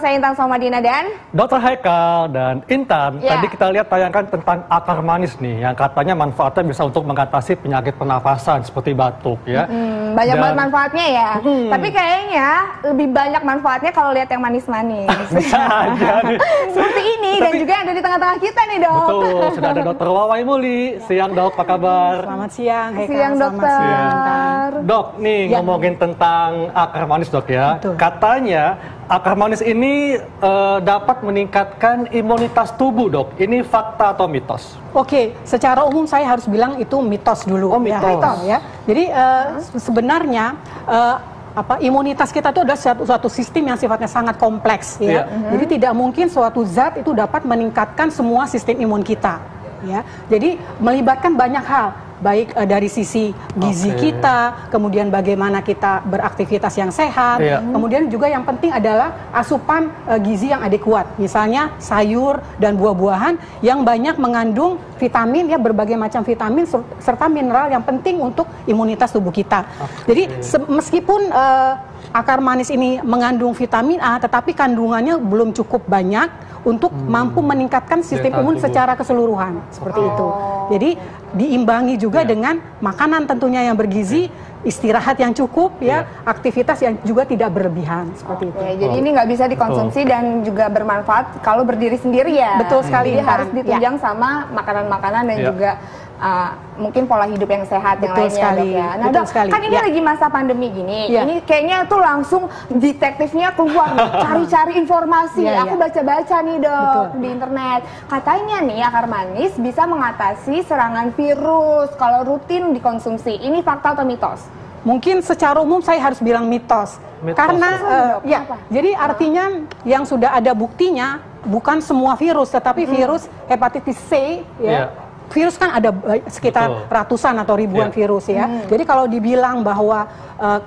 saya Intan Somadina dan Dr. Haikal dan Intan. Tadi kita lihat tayangan tentang akar manis nih, yang katanya manfaatnya bisa untuk mengatasi penyakit pernafasan seperti batuk ya. Banyak banget manfaatnya ya. Tapi kayaknya lebih banyak manfaatnya kalau lihat yang manis-manis. Bisa aja nih. Seperti ini dan juga yang ada di tengah-tengah kita nih, Dok. Betul, sudah ada Dr. Wawai Muli. Siang Dok, apa kabar? Selamat siang, Haikal. Siang, Dokter. Dok, nih ngomongin tentang akar manis Dok ya. Betul. Katanya akar manis ini dapat meningkatkan imunitas tubuh Dok. Ini fakta atau mitos? Oke, secara umum saya harus bilang itu mitos dulu. Oh, mitos. Ya. Jadi sebenarnya imunitas kita itu adalah suatu sistem yang sifatnya sangat kompleks ya. Jadi tidak mungkin suatu zat itu dapat meningkatkan semua sistem imun kita ya. Jadi melibatkan banyak hal, baik dari sisi gizi kita, kemudian bagaimana kita beraktivitas yang sehat, kemudian juga yang penting adalah asupan gizi yang adekuat, misalnya sayur dan buah-buahan yang banyak mengandung vitamin ya, berbagai macam vitamin serta mineral yang penting untuk imunitas tubuh kita. Jadi meskipun akar manis ini mengandung vitamin A, tetapi kandungannya belum cukup banyak untuk mampu meningkatkan sistem imun secara keseluruhan, seperti itu. Jadi diimbangi juga dengan makanan tentunya yang bergizi, istirahat yang cukup ya, aktivitas yang juga tidak berlebihan, seperti itu. Jadi ini nggak bisa dikonsumsi dan juga bermanfaat kalau berdiri sendiri ya. Betul sekali. Jadi harus ditunjang sama makanan-makanan dan juga mungkin pola hidup yang sehat yang lainnya, sekali. Dok ya. Nah Dok, kan ini lagi masa pandemi gini, ini kayaknya tuh langsung detektifnya keluar nih, cari-cari informasi. Aku baca-baca nih Dok di internet, katanya nih akar manis bisa mengatasi serangan virus kalau rutin dikonsumsi. Ini fakta atau mitos? Mungkin secara umum saya harus bilang mitos. Karena jadi artinya yang sudah ada buktinya bukan semua virus, tetapi virus hepatitis C ya. Virus kan ada sekitar ratusan atau ribuan virus ya. Jadi kalau dibilang bahwa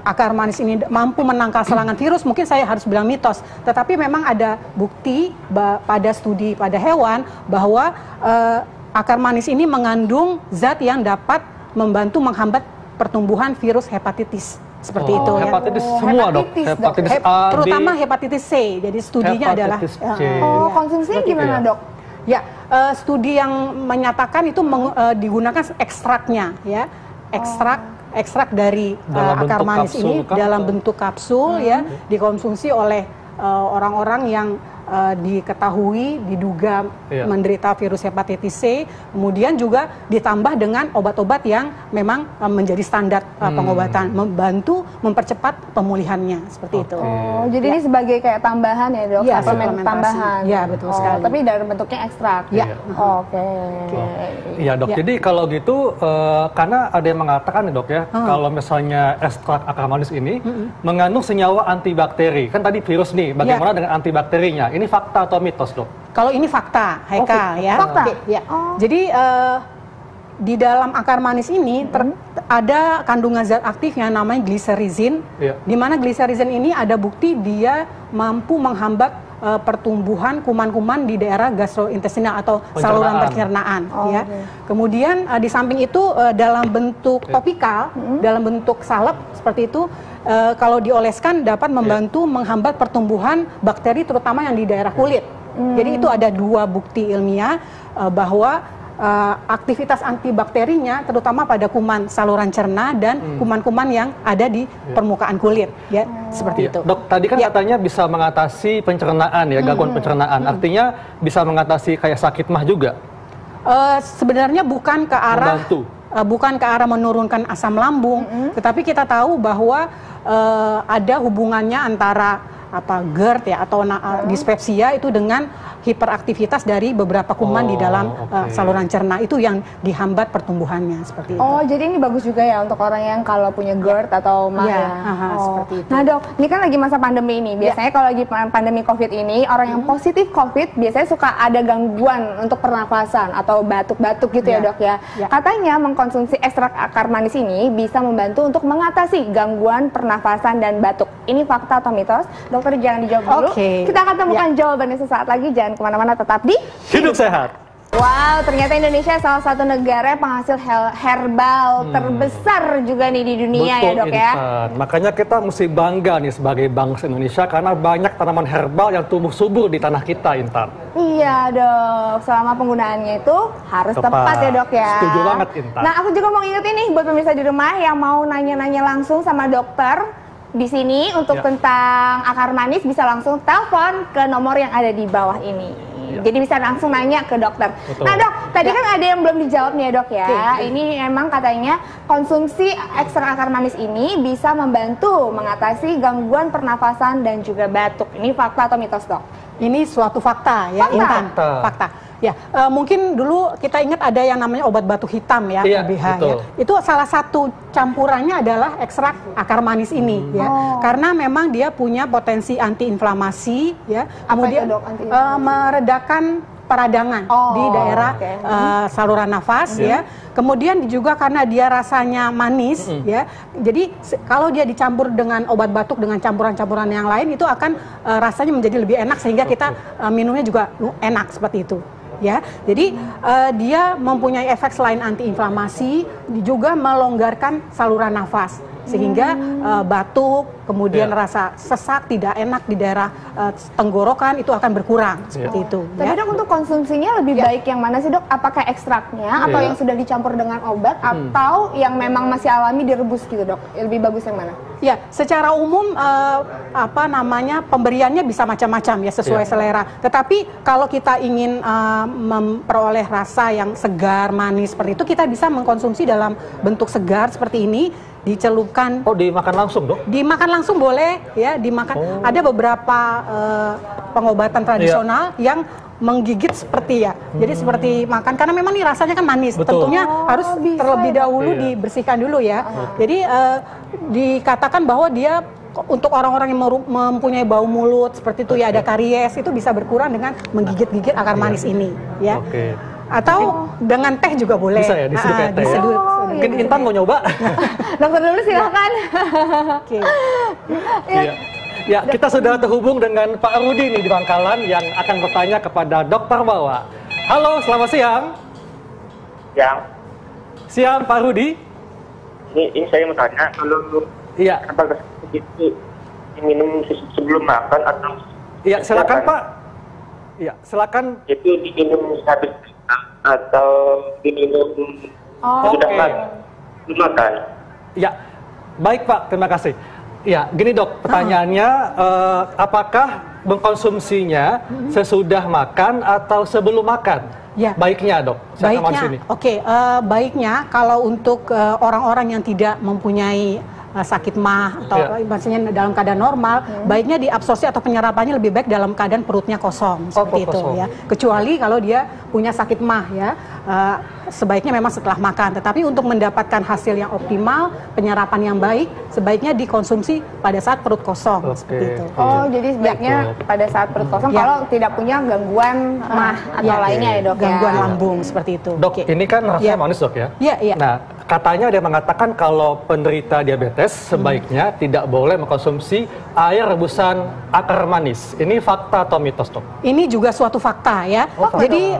akar manis ini mampu menangkal serangan virus, mungkin saya harus bilang mitos. Tetapi memang ada bukti pada studi pada hewan bahwa akar manis ini mengandung zat yang dapat membantu menghambat pertumbuhan virus hepatitis. Seperti itu ya. Hepatitis semua Dok? Hepatitis A, terutama hepatitis C. Jadi studinya adalah konsumsinya gimana Dok? Ya, studi yang menyatakan itu digunakan ekstraknya, ya, ekstrak dari akar manis ini dalam bentuk kapsul, ya, dikonsumsi oleh orang-orang yang diketahui diduga menderita virus hepatitis C, kemudian juga ditambah dengan obat-obat yang memang menjadi standar pengobatan, membantu mempercepat pemulinya, seperti itu. Jadi ini sebagai kayak tambahan ya Dok, suplemen tambahan. Ya, betul sekali. Tapi dalam bentuknya ekstrak. Ya. Iya Dok, jadi kalau gitu karena ada yang mengatakan nih Dok ya, kalau misalnya ekstrak akar manis ini mengandung senyawa antibakteri, kan tadi virus nih, bagaimana dengan antibakterinya? Ini fakta atau mitos Dok? Kalau ini fakta, Haikal ya. Fakta. Jadi di dalam akar manis ini ada kandungan zat aktif yang namanya gliserizin, di mana gliserizin ini ada bukti dia mampu menghambat pertumbuhan kuman-kuman di daerah gastrointestinal atau saluran pencernaan. Kemudian di samping itu dalam bentuk topikal, dalam bentuk salep seperti itu, kalau dioleskan dapat membantu menghambat pertumbuhan bakteri terutama yang di daerah kulit. Jadi itu ada dua bukti ilmiah bahwa aktivitas antibakterinya terutama pada kuman saluran cerna dan kuman-kuman yang ada di permukaan kulit, ya, seperti itu. Dok, tadi kan katanya bisa mengatasi pencernaan ya, gangguan pencernaan. Artinya bisa mengatasi kayak sakit mah juga? Sebenarnya bukan ke arah menurunkan asam lambung, tetapi kita tahu bahwa ada hubungannya antara GERD ya atau dispepsia itu dengan hiperaktivitas dari beberapa kuman di dalam saluran cerna itu yang dihambat pertumbuhannya, seperti itu. Jadi ini bagus juga ya untuk orang yang kalau punya GERD atau MAH seperti itu. Nah Dok, ini kan lagi masa pandemi ini. Biasanya kalau lagi pandemi COVID ini, orang yang positif COVID biasanya suka ada gangguan untuk pernafasan atau batuk-batuk gitu ya Dok ya. Katanya mengkonsumsi ekstrak akar manis ini bisa membantu untuk mengatasi gangguan pernafasan dan batuk. Ini fakta atau mitos? Dokter jangan dijawab dulu. Kita akan temukan jawabannya sesaat lagi. Jangan kemana-mana, tetap di Hidup Sehat. Wow, ternyata Indonesia salah satu negara penghasil herbal terbesar juga nih di dunia. Betul, ya dok ya. Makanya kita mesti bangga nih sebagai bangsa Indonesia karena banyak tanaman herbal yang tumbuh subur di tanah kita, Intan. Iya dok, selama penggunaannya itu harus tepat ya dok ya. Setuju banget Intan. Nah aku juga mau ingetin nih buat pemirsa di rumah yang mau nanya-nanya langsung sama dokter di sini untuk tentang akar manis, bisa langsung telepon ke nomor yang ada di bawah ini. Jadi bisa langsung nanya ke dokter. Betul. Nah dok, tadi kan ada yang belum dijawab nih ya dok ya. Ini memang katanya konsumsi ekstrak akar manis ini bisa membantu mengatasi gangguan pernafasan dan juga batuk. Ini fakta atau mitos dok? Ini suatu fakta ya, Intan. Fakta. Ya, mungkin dulu kita ingat ada yang namanya obat batuk hitam ya, OBH ya. Itu salah satu campurannya adalah ekstrak akar manis ini ya. Karena memang dia punya potensi antiinflamasi ya. Kemudian meredakan peradangan di daerah saluran nafas ya. Kemudian juga karena dia rasanya manis ya. Jadi kalau dia dicampur dengan obat batuk dengan campuran-campuran yang lain itu akan rasanya menjadi lebih enak sehingga kita minumnya juga enak seperti itu. Ya, jadi dia mempunyai efek selain antiinflamasi, juga melonggarkan saluran nafas sehingga batuk, kemudian rasa sesak, tidak enak di daerah tenggorokan itu akan berkurang seperti itu. Tapi dok, untuk konsumsinya lebih baik yang mana sih dok? Apakah ekstraknya atau yang sudah dicampur dengan obat atau yang memang masih alami direbus gitu dok? Lebih bagus yang mana? Ya, secara umum pemberiannya bisa macam-macam ya sesuai selera. Tetapi kalau kita ingin memperoleh rasa yang segar, manis seperti itu, kita bisa mengkonsumsi dalam bentuk segar seperti ini. Dicelupkan. Oh, dimakan langsung dok? Dimakan langsung boleh ya, dimakan. Ada beberapa pengobatan tradisional yang menggigit seperti ya. Jadi seperti makan, karena memang ini rasanya kan manis. Tentunya harus terlebih dahulu dibersihkan dulu ya. Jadi dikatakan bahwa dia untuk orang-orang yang mempunyai bau mulut seperti itu ya, ada karies, itu bisa berkurang dengan menggigit-gigit akar manis ini ya. Atau dengan teh juga boleh. Bisa ya, disedut kayak teh ya? Mungkin Intan mau nyoba? Dokter dulu silahkan. Ya, kita sudah terhubung dengan Pak Rudi nih di Bangkalan yang akan bertanya kepada Dr. Bawa. Halo, selamat siang. Siang Pak Rudi. Ini saya mau tanya, kalau apakah itu diminum sebelum makan atau? Iya, silakan Pak. Iya, silakan. Itu diminum habis atau diminum sudah makan? Ya, baik Pak, terima kasih. Ya, gini dok, pertanyaannya apakah mengkonsumsinya sesudah makan atau sebelum makan? Ya. Baiknya dok. Baiknya, baiknya kalau untuk orang-orang yang tidak mempunyai sakit mah atau maksudnya dalam keadaan normal, baiknya diabsorpsi atau penyerapannya lebih baik dalam keadaan perutnya kosong seperti itu ya. Kecuali kalau dia punya sakit mah ya, sebaiknya memang setelah makan. Tetapi untuk mendapatkan hasil yang optimal, penyerapan yang baik, sebaiknya dikonsumsi pada saat perut kosong seperti itu. Oh, jadi sebaiknya pada saat perut kosong kalau tidak punya gangguan mah atau lainnya ya dok. Gangguan lambung seperti itu. Dok, ini kan rasanya manis dok ya? Iya. Nah, katanya dia mengatakan kalau penderita diabetes sebaiknya tidak boleh mengkonsumsi air rebusan akar manis. Ini fakta atau mitos dok? Ini juga suatu fakta ya. Jadi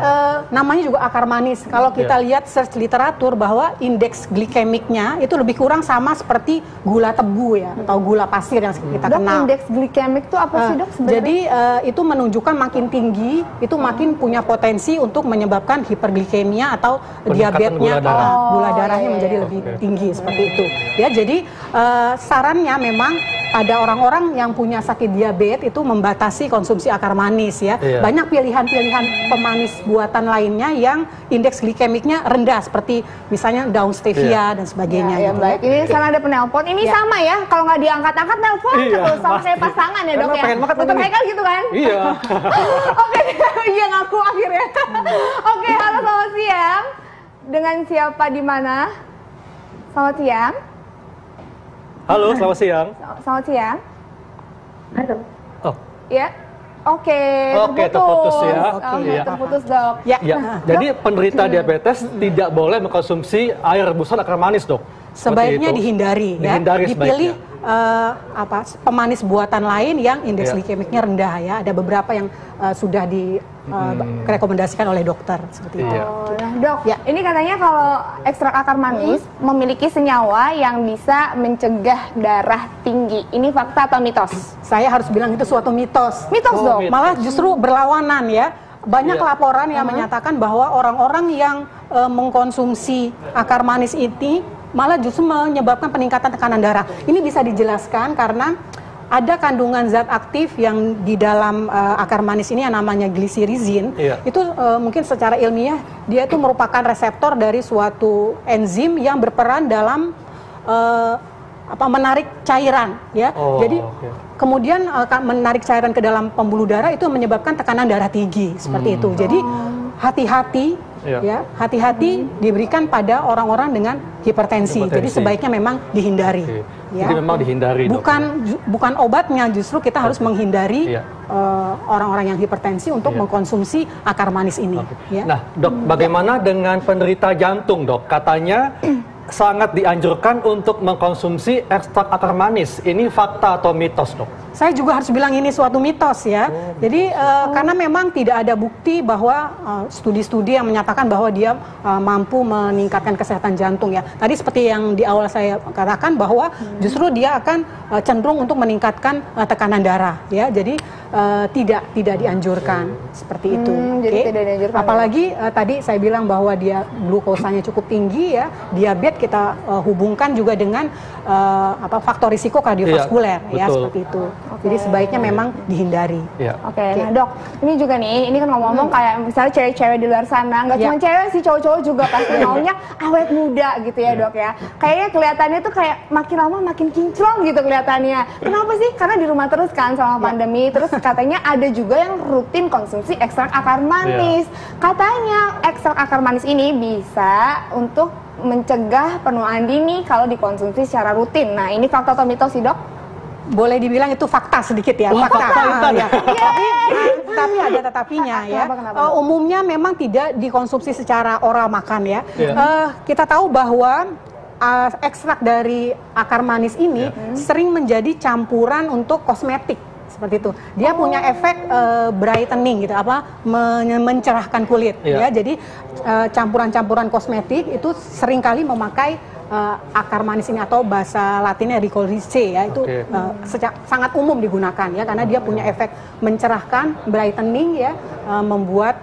namanya juga akar manis. Kalau kita lihat search literatur bahwa indeks glikemiknya itu lebih kurang sama seperti gula tebu ya, atau gula pasir yang kita kenal. Indeks glikemik itu apa sih dok sebenarnya? Jadi itu menunjukkan makin tinggi itu makin punya potensi untuk menyebabkan hiperglikemia atau diabetesnya, gula darahnya menjadi lebih tinggi seperti itu. Ya, jadi sarannya memang pada orang-orang yang punya sakit diabetes itu membatasi konsumsi akar manis ya. Banyak pilihan-pilihan pemanis buatan lainnya yang indeks glikemiknya rendah seperti misalnya daun stevia dan sebagainya. Baik, ini sana ada penelpon. Ini sama ya, kalau nggak diangkat-angkat nelpon terus sama saya pasangan ya dok ya. Dokter Michael gitu kan? Iya. Oke, iya ngaku akhirnya. Oke, halo selamat siang. Dengan siapa di mana? Selamat siang. Halo, selamat siang. Selamat siang. Halo. Oh. Ya. Oke, terputus ya. Terputus dok. Ya. Jadi penderita diabetes tidak boleh mengkonsumsi air rebusan akar manis dok. Sebaiknya dihindari ya. Dipilih pemanis buatan lain yang indeks glikemiknya rendah ya. Ada beberapa yang sudah direkomendasikan oleh dokter seperti itu. Nah dok, ini katanya kalau ekstrak akar manis memiliki senyawa yang bisa mencegah darah tinggi. Ini fakta atau mitos? Saya harus bilang itu suatu mitos. Mitos dok? Malah justru berlawanan ya. Banyak laporan yang menyatakan bahwa orang-orang yang mengkonsumsi akar manis ini malah justru menyebabkan peningkatan tekanan darah. Ini bisa dijelaskan karena ada kandungan zat aktif yang di dalam akar manis ini yang namanya glisirizin. Itu mungkin secara ilmiah dia itu merupakan reseptor dari suatu enzim yang berperan dalam menarik cairan ya. Jadi kemudian menarik cairan ke dalam pembuluh darah itu menyebabkan tekanan darah tinggi seperti itu. Jadi hati-hati ya, hati-hati diberikan pada orang-orang dengan hipertensi. Jadi sebaiknya memang dihindari. Ya. Jadi memang dihindari. Bukan obatnya, justru kita harus menghindari orang-orang yang hipertensi untuk mengkonsumsi akar manis ini. Ya. Nah, dok, bagaimana dengan penderita jantung, dok? Katanya sangat dianjurkan untuk mengkonsumsi ekstrak akar manis. Ini fakta atau mitos, dok? Saya juga harus bilang ini suatu mitos ya. Jadi karena memang tidak ada bukti bahwa studi-studi yang menyatakan bahwa dia mampu meningkatkan kesehatan jantung ya. Tadi seperti yang di awal saya katakan bahwa justru dia akan cenderung untuk meningkatkan tekanan darah ya. Jadi tidak dianjurkan seperti itu. Jadi tidak dianjurkan. Apalagi tadi saya bilang bahwa dia glukosanya cukup tinggi ya. Diabetes kita hubungkan juga dengan faktor risiko kardiovaskuler ya seperti itu. Jadi sebaiknya memang dihindari. Nah dok, ini juga nih, ini kan ngomong-ngomong kayak misalnya cewek-cewek di luar sana, nggak cuma cewek sih, cowok-cowok juga pasti maunya awet muda gitu ya dok ya. Kayaknya kelihatannya tuh kayak makin lama makin kinclong gitu kelihatannya. Kenapa sih? Karena di rumah terus kan selama pandemi, terus katanya ada juga yang rutin konsumsi ekstrak akar manis. Katanya ekstrak akar manis ini bisa untuk mencegah penuaan dini kalau dikonsumsi secara rutin. Nah ini fakta atau mitos sih dok? Boleh dibilang itu fakta sedikit ya, tapi ada tetapinya ya. Kenapa? Umumnya memang tidak dikonsumsi secara oral makan ya. Kita tahu bahwa ekstrak dari akar manis ini sering menjadi campuran untuk kosmetik seperti itu. Dia punya efek brightening gitu, mencerahkan kulit ya. Jadi campuran-campuran kosmetik itu seringkali memakai akar manis ini atau bahasa latinnya Ricolice ya, itu sangat umum digunakan ya karena dia punya efek mencerahkan, brightening ya, membuat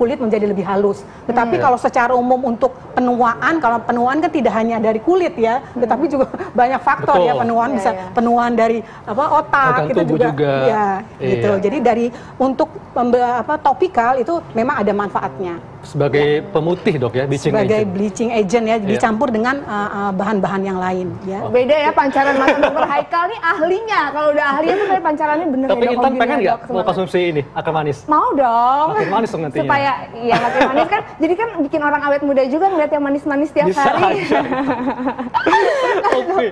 kulit menjadi lebih halus. Tetapi kalau secara umum untuk penuaan, kalau penuaan kan tidak hanya dari kulit ya, tetapi juga banyak faktor ya penuaan, bisa penuaan dari otak, itu juga ya gitu. Jadi dari untuk topikal itu memang ada manfaatnya. Sebagai pemutih dok ya, bleaching agent ya, dicampur dengan bahan-bahan yang lain ya. Beda ya pancaran mata dokter Haikal nih ahlinya. Kalau udah ahlinya tuh kayak pancarannya bener. Tapi Intan pengen nggak mau konsumsi ini akar manis? Mau dong. Makin manis dong nantinya. Supaya ya makin manis kan, jadi kan bikin orang awet muda juga ngeliat yang manis-manis tiap hari. Terus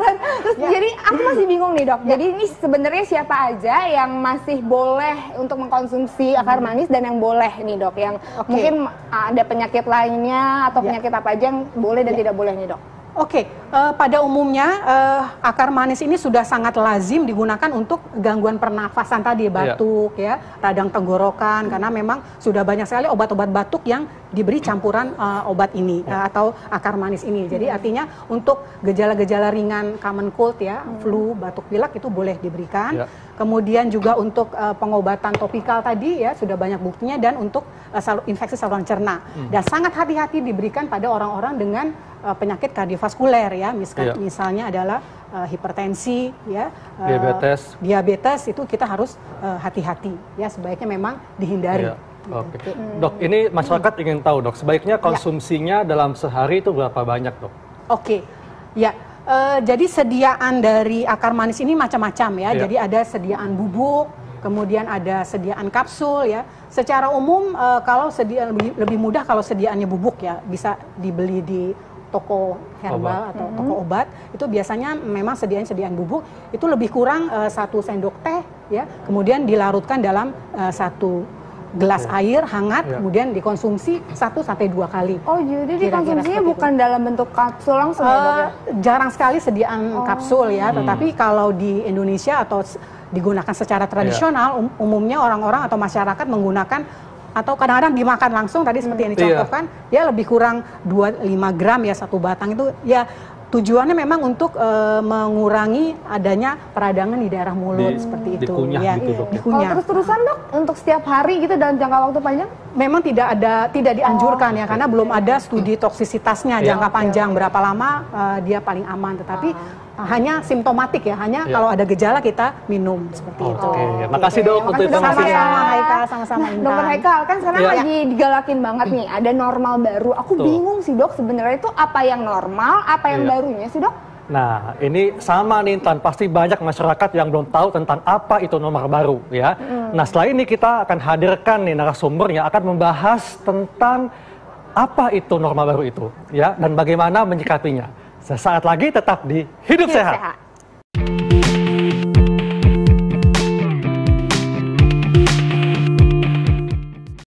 jadi aku masih bingung nih dok. Jadi ini sebenarnya siapa aja yang masih boleh untuk mengkonsumsi akar manis dan yang boleh nih dok, yang mungkin ada penyakit lainnya atau penyakit apa aja yang boleh dan tidak boleh nih dok? Pada umumnya akar manis ini sudah sangat lazim digunakan untuk gangguan pernafasan tadi, batuk ya, radang tenggorokan, karena memang sudah banyak sekali obat-obat batuk yang diberi campuran obat ini atau akar manis ini. Jadi artinya untuk gejala-gejala ringan common cold ya, flu, batuk pilek itu boleh diberikan. Kemudian juga untuk pengobatan topikal tadi ya sudah banyak buktinya, dan untuk infeksi saluran cerna. Dan sangat hati-hati diberikan pada orang-orang dengan penyakit kardiovaskuler ya, misalnya adalah hipertensi ya, diabetes itu kita harus hati-hati ya, sebaiknya memang dihindari. Dok, ini masyarakat ingin tahu dok, sebaiknya konsumsinya dalam sehari itu berapa banyak dok? Jadi sediaan dari akar manis ini macam-macam ya. Jadi ada sediaan bubuk, kemudian ada sediaan kapsul ya. Secara umum kalau lebih mudah kalau sediaannya bubuk ya, bisa dibeli di toko herbal atau toko obat. Itu biasanya memang sediaan bubuk itu lebih kurang 1 sendok teh ya. Kemudian dilarutkan dalam 1 gelas air hangat, kemudian dikonsumsi 1 sampai 2 kali. Oh, jadi dikonsumsinya bukan dalam bentuk kapsul langsung ya, Dok? Jarang sekali sediaan kapsul ya, tetapi kalau di Indonesia atau digunakan secara tradisional, umumnya orang-orang atau masyarakat menggunakan atau kadang-kadang dimakan langsung tadi seperti yang dicontohkan, ya lebih kurang 5 gram ya satu batang itu ya. Tujuannya memang untuk mengurangi adanya peradangan di daerah mulut seperti itu. Dikunyah ya, gitu, Dok. Kalau terus-terusan, Dok, untuk setiap hari gitu dalam jangka waktu panjang? Memang tidak dianjurkan ya, karena belum ada studi toksisitasnya jangka panjang berapa lama dia paling aman. Tetapi hanya simptomatik ya, hanya kalau ada gejala kita minum seperti itu. Makasih Dok untuk informasinya. Sama-sama Haikal, sama-sama Intan. Dokter Haikal, kan sekarang lagi digalakin banget nih, ada normal baru. Aku bingung sih Dok, sebenarnya itu apa yang normal, apa yang barunya sih Dok? Nah, ini sama nih Intan, pasti banyak masyarakat yang belum tahu tentang apa itu normal baru ya. Nah, setelah ini kita akan hadirkan nih narasumber yang akan membahas tentang apa itu normal baru itu ya, dan bagaimana menyikapinya. Sesaat lagi tetap di Hidup Sehat.